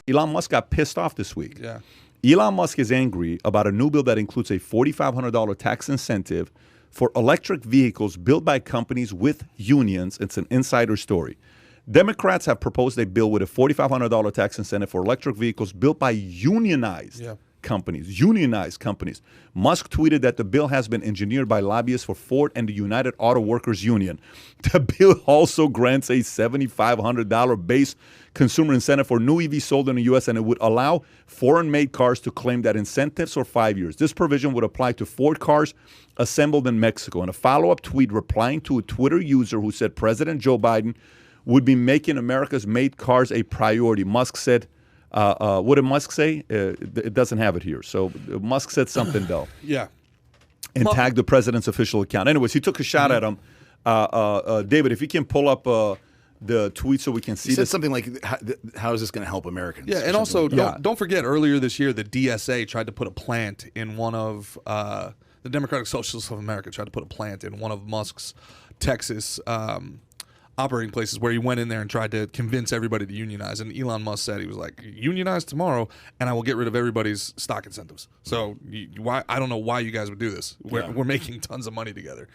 Elon Musk got pissed off this week. Yeah. Elon Musk is angry about a new bill that includes a $4,500 tax incentive for electric vehicles built by companies with unions. It's an insider story. Democrats have proposed a bill with a $4,500 tax incentive for electric vehicles built by unionized companies. Unionized companies. Musk tweeted that the bill has been engineered by lobbyists for Ford and the United Auto Workers Union. The bill also grants a $7,500 base consumer incentive for new EVs sold in the U.S., and it would allow foreign-made cars to claim that incentives for 5 years. This provision would apply to Ford cars assembled in Mexico. In a follow-up tweet replying to a Twitter user who said President Joe Biden would be making America's made cars a priority, Musk said, what did Musk say? It doesn't have it here. So Musk said something, though. Yeah. And tagged the president's official account. Anyways, he took a shot at him. David, if you can pull up the tweet so we can see He said this. something like, how is this going to help Americans? Yeah, and also, don't forget, earlier this year, the DSA tried to put a plant in one of, the Democratic Socialists of America tried to put a plant in one of Musk's Texas operating places where he went in there and tried to convince everybody to unionize. And Elon Musk said, he was like, unionize tomorrow and I will get rid of everybody's stock incentives. So why? I don't know why you guys would do this. We're making tons of money together.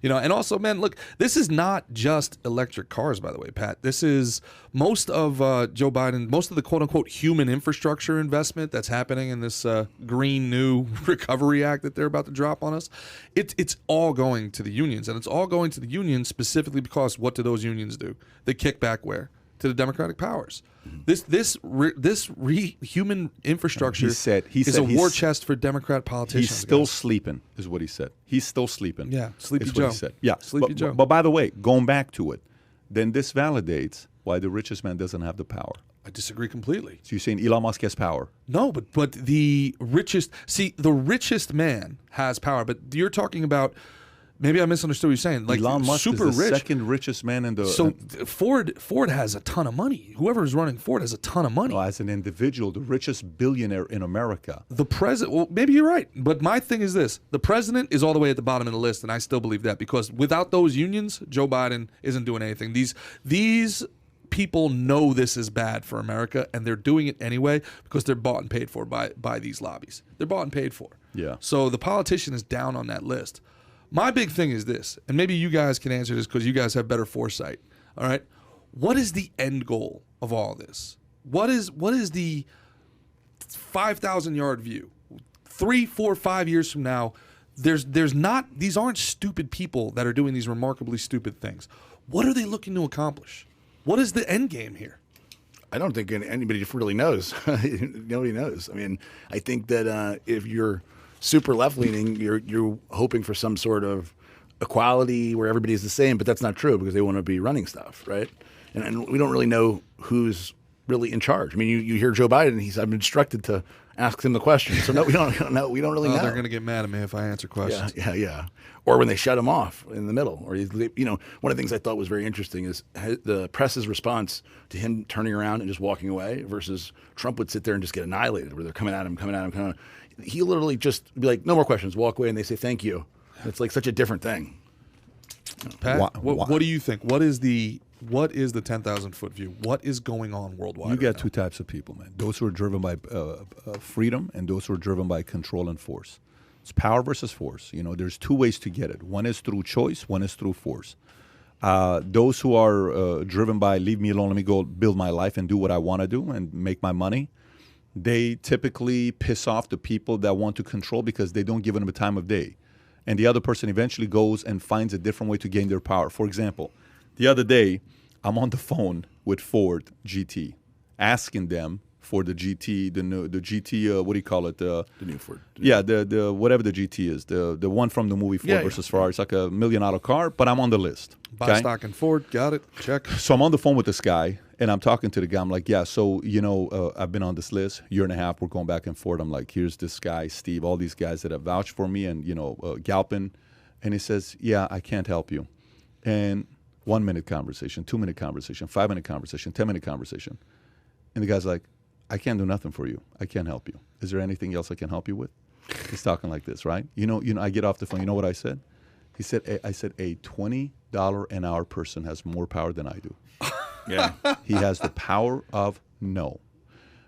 You know, and also, man, look, this is not just electric cars, by the way, Pat. This is most of Joe Biden, most of the quote unquote human infrastructure investment that's happening in this Green New Recovery Act that they're about to drop on us. It's all going to the unions, and it's all going to the unions specifically because what do those unions do? They kick back where? To the Democratic powers. This human infrastructure is a war chest for Democrat politicians. He's still sleeping, is what he said. He's still sleeping. Yeah, Sleepy is Joe. What he said. Yeah, Sleepy Joe. But by the way, going back to it, then this validates why the richest man doesn't have the power. I disagree completely. So you're saying Elon Musk has power? No, but the richest man has power. But you're talking about. Maybe I misunderstood what you're saying. Like Elon Musk super is the rich. second richest man in the. So Ford has a ton of money. Whoever is running Ford has a ton of money. No, as an individual, the richest billionaire in America. The president. Well, maybe you're right. But my thing is this: the president is all the way at the bottom of the list, and I still believe that because without those unions, Joe Biden isn't doing anything. These people know this is bad for America, and they're doing it anyway because they're bought and paid for by these lobbies. They're bought and paid for. Yeah. So the politician is down on that list. My big thing is this, and maybe you guys can answer this because you guys have better foresight. All right, what is the end goal of all this? What is the 5,000-yard view? 3, 4, 5 years from now, there's not. These aren't stupid people that are doing these remarkably stupid things. What are they looking to accomplish? What is the end game here? I don't think anybody really knows. Nobody knows. I mean, I think that if you're super left-leaning, you're hoping for some sort of equality where everybody's the same, but that's not true because they want to be running stuff, right? And we don't really know who's really in charge. I mean, you hear Joe Biden, I'm instructed to ask him the question. So no, we don't know. We don't really know. They're going to get mad at me if I answer questions. Yeah. Or when they shut him off in the middle. Or one of the things I thought was very interesting is the press's response to him turning around and just walking away versus Trump would sit there and just get annihilated, where they're coming at him. He literally just be like, no more questions, walk away, and they say thank you. It's like such a different thing. Pat, what do you think? What is the 10,000-foot view? What is going on worldwide? You got two types of people, man. Those who are driven by freedom and those who are driven by control and force. It's power versus force. You know, there's two ways to get it. One is through choice. One is through force. Those who are driven by leave me alone, let me go build my life and do what I want to do and make my money, they typically piss off the people that want to control because they don't give them a time of day. And the other person eventually goes and finds a different way to gain their power. For example, the other day, I'm on the phone with Ford GT, asking them for the GT, the GT, what do you call it? The new Ford. Yeah, the whatever the GT is, the one from the movie Ford versus Ferrari. It's like $1 million car, but I'm on the list. Buy stock in Ford, got it, check. So I'm on the phone with this guy, and I'm talking to the guy. I'm like, yeah, so, I've been on this list, year and a half, we're going back and forth. I'm like, here's this guy, Steve, all these guys that have vouched for me, and, Galpin. And he says, yeah, I can't help you. And 1 minute conversation, 2 minute conversation, 5 minute conversation, 10 minute conversation. And the guy's like, I can't do nothing for you. I can't help you. Is there anything else I can help you with? He's talking like this, right? I get off the phone. You know what I said? I said, a $20 an hour person has more power than I do. Yeah. He has the power of no.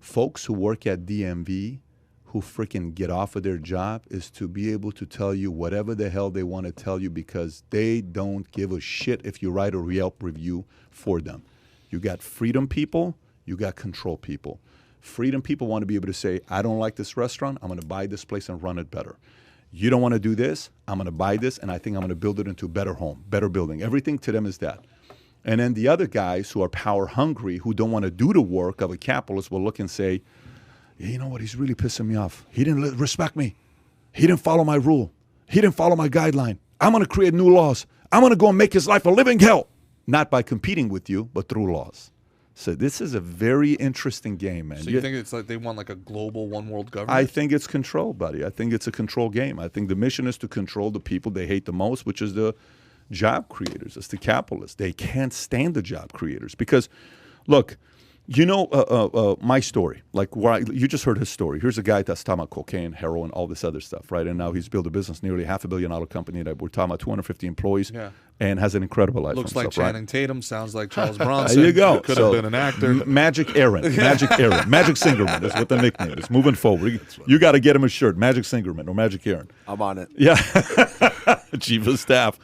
folks who work at DMV who freaking get off of their job is to be able to tell you whatever the hell they want to tell you because they don't give a shit if you write a Yelp review for them. You got freedom people, you got control people. Freedom people want to be able to say, I don't like this restaurant, I'm going to buy this place and run it better. You don't want to do this, I'm going to buy this, and I think I'm going to build it into a better home, better building. Everything to them is that. And then the other guys who are power hungry, who don't want to do the work of a capitalist will look and say, yeah, you know what, he's really pissing me off. He didn't respect me. He didn't follow my rule. He didn't follow my guideline. I'm going to create new laws. I'm going to go and make his life a living hell. Not by competing with you, but through laws. So this is a very interesting game, man. So you think it's like they want like a global one world government? I think it's control, buddy. I think it's a control game. I think the mission is to control the people they hate the most, which is the job creators. It's the capitalists. They can't stand the job creators because, look, you know my story. Like you just heard his story. Here's a guy that's talking about cocaine, heroin, all this other stuff, right? And now he's built a business, nearly $500 million company that we're talking about 250 employees, and has an incredible life. Looks like himself, Channing Tatum. Sounds like Charles Bronson. There you go. Could have been an actor. Magic Aaron. Magic Aaron. Magic Singerman is what the nickname is. Moving forward, you got to get him a shirt. Magic Singerman or Magic Aaron. I'm on it. Yeah, chief of staff.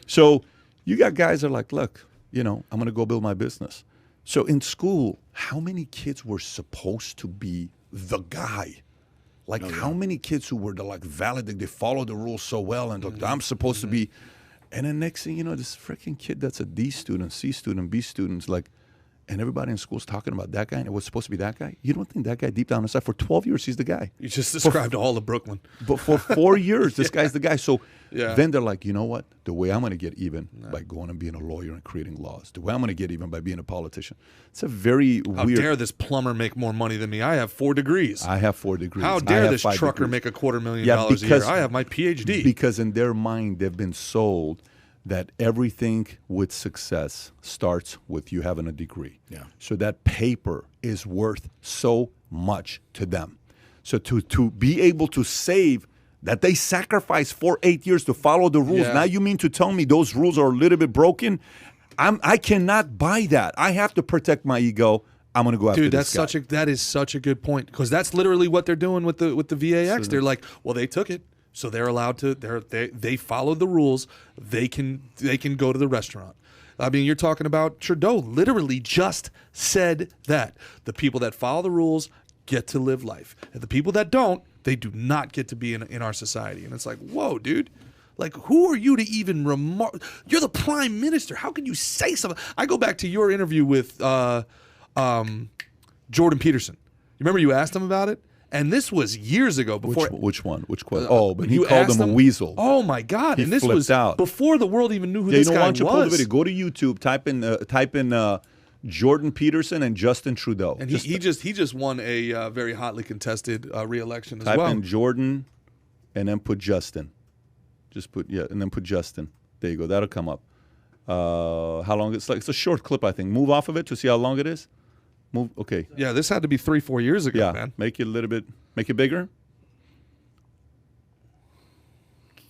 So you got guys that are like, look, you know, I'm going to go build my business. So in school, how many kids were supposed to be the guy? Like how many kids who were the like valid, they follow the rules so well and look, I'm supposed to be. And then next thing you know, this freaking kid that's a D student, C student, B student's like, and everybody in school's talking about that guy and it was supposed to be that guy. You don't think that guy deep down inside, for 12 years, he's the guy. You just described all of Brooklyn. But for 4 years, this guy's the guy. So then they're like, you know what? The way I'm going to get even by going and being a lawyer and creating laws. The way I'm going to get even by being a politician. It's a very weird. How dare this plumber make more money than me? I have 4 degrees. I have 4 degrees. How dare this trucker make $250,000 a year? I have my PhD. Because in their mind, they've been sold that everything with success starts with you having a degree. Yeah. So that paper is worth so much to them. So to be able to save that they sacrificed for 8 years to follow the rules. Now you mean to tell me those rules are a little bit broken? I cannot buy that. I have to protect my ego. I'm going to go after this guy. That is such a good point because that's literally what they're doing with the VAX. They're like, well, they took it. So they're allowed to. They followed the rules. They can go to the restaurant. I mean, you're talking about Trudeau. Literally just said that the people that follow the rules get to live life, and the people that don't, they do not get to be in our society. And it's like, whoa, dude. Like, who are you to even remark? You're the prime minister. How can you say something? I go back to your interview with Jordan Peterson. You remember you asked him about it? And this was years ago. Before which one? Which question? But he you called him a weasel. Oh my God! He and this flipped was out. Before the world even knew who this guy why don't you pull the was. video? Go to YouTube, type in Jordan Peterson and Justin Trudeau. And he just won a very hotly contested re-election as well. well. Type in Jordan, and then put Justin. Just put and then put Justin. There you go. That'll come up. How long? It's a short clip, I think. Move off of it to see how long it is. Move. Okay. Yeah, this had to be 3-4 years ago, man. Make it a little bit. Make it bigger.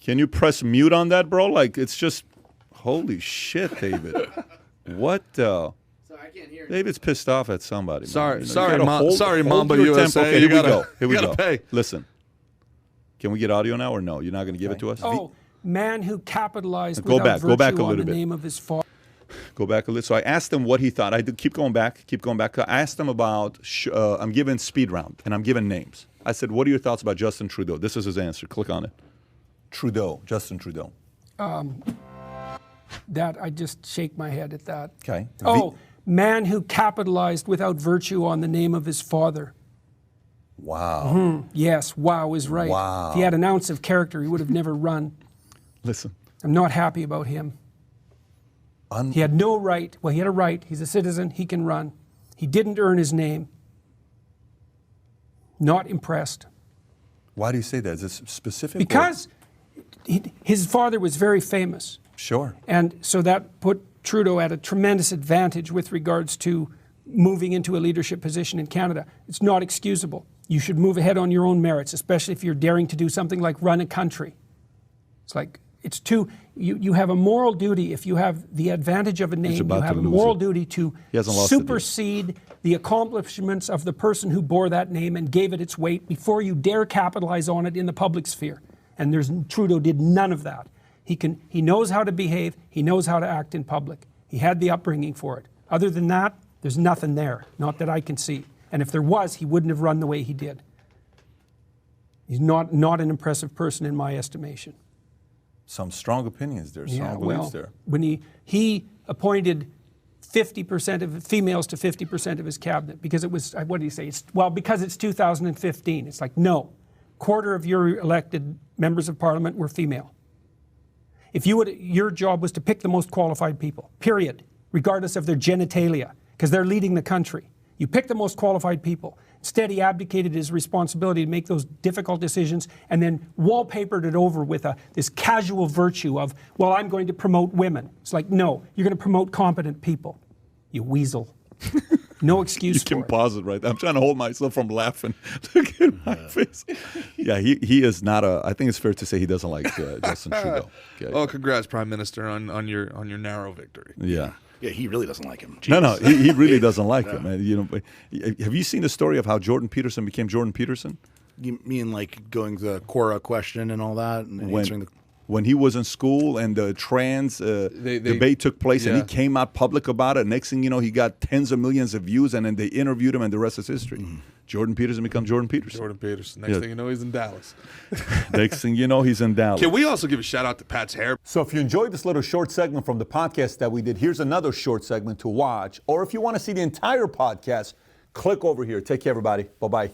Can you press mute on that, bro? Like it's just, holy shit, David. What? So I can't hear. David's pissed off at somebody. Sorry, man. sorry, Mamba USA. Okay, here we go. Here we gotta go. pay. Listen. Can we get audio now or no? You're not going to give it to us? Oh, man who capitalized Go without back a virtue on little the bit. name of his father. Go back a little. So I asked him what he thought. I did keep going back. I asked him about, I'm giving speed round, and I'm giving names. I said, what are your thoughts about Justin Trudeau? This is his answer. Click on it. Trudeau, Justin Trudeau. That I just shake my head at that. Okay. Oh, man who capitalized without virtue on the name of his father. Wow. Yes, wow is right. Wow. If he had an ounce of character, he would have never run. Listen. I'm not happy about him. He had no right. Well, he had a right. He's a citizen. He can run. He didn't earn his name. Not impressed. Why do you say that? Is this specific? Because his father was very famous. Sure. And so that put Trudeau at a tremendous advantage with regards to moving into a leadership position in Canada. It's not excusable. You should move ahead on your own merits, especially if you're daring to do something like run a country. It's like, You have a moral duty, if you have the advantage of a name, you about to have a lose moral it. duty to He hasn't lost it yet. supersede the accomplishments of the person who bore that name and gave it its weight before you dare capitalize on it in the public sphere. And Trudeau did none of that. He knows how to behave, he knows how to act in public. He had the upbringing for it. Other than that, there's nothing there, not that I can see. And if there was, he wouldn't have run the way he did. He's not an impressive person in my estimation. Some strong opinions there, strong beliefs there. When he appointed 50% of females to 50% of his cabinet because it was, what did he say? Because it's 2015. It's like, no, quarter of your elected members of parliament were female. If your job was to pick the most qualified people, period, regardless of their genitalia, because they're leading the country. You pick the most qualified people. Instead, he abdicated his responsibility to make those difficult decisions and then wallpapered it over with this casual virtue of, well, I'm going to promote women. It's like, no, you're going to promote competent people. You weasel. No excuse You can for it. pause it right there. I'm trying to hold myself from laughing. Look at my face. Yeah, he is not I think it's fair to say he doesn't like Justin Trudeau. Okay. Oh, congrats, Prime Minister, on your narrow victory. Yeah. Yeah, he really doesn't like him. No, Jeez. he really doesn't like him. Man. You know, have you seen the story of how Jordan Peterson became Jordan Peterson? You mean like going the Quora question and all that, and answering the. When he was in school and the trans debate took place and he came out public about it, next thing you know, he got tens of millions of views, and then they interviewed him, and the rest is history. Mm-hmm. Jordan Peterson becomes Jordan Peterson. Jordan Peterson. Next thing you know, he's in Dallas. Next thing you know, he's in Dallas. Can we also give a shout out to Pat's hair? So if you enjoyed this little short segment from the podcast that we did, here's another short segment to watch. Or if you want to see the entire podcast, click over here. Take care, everybody. Bye-bye.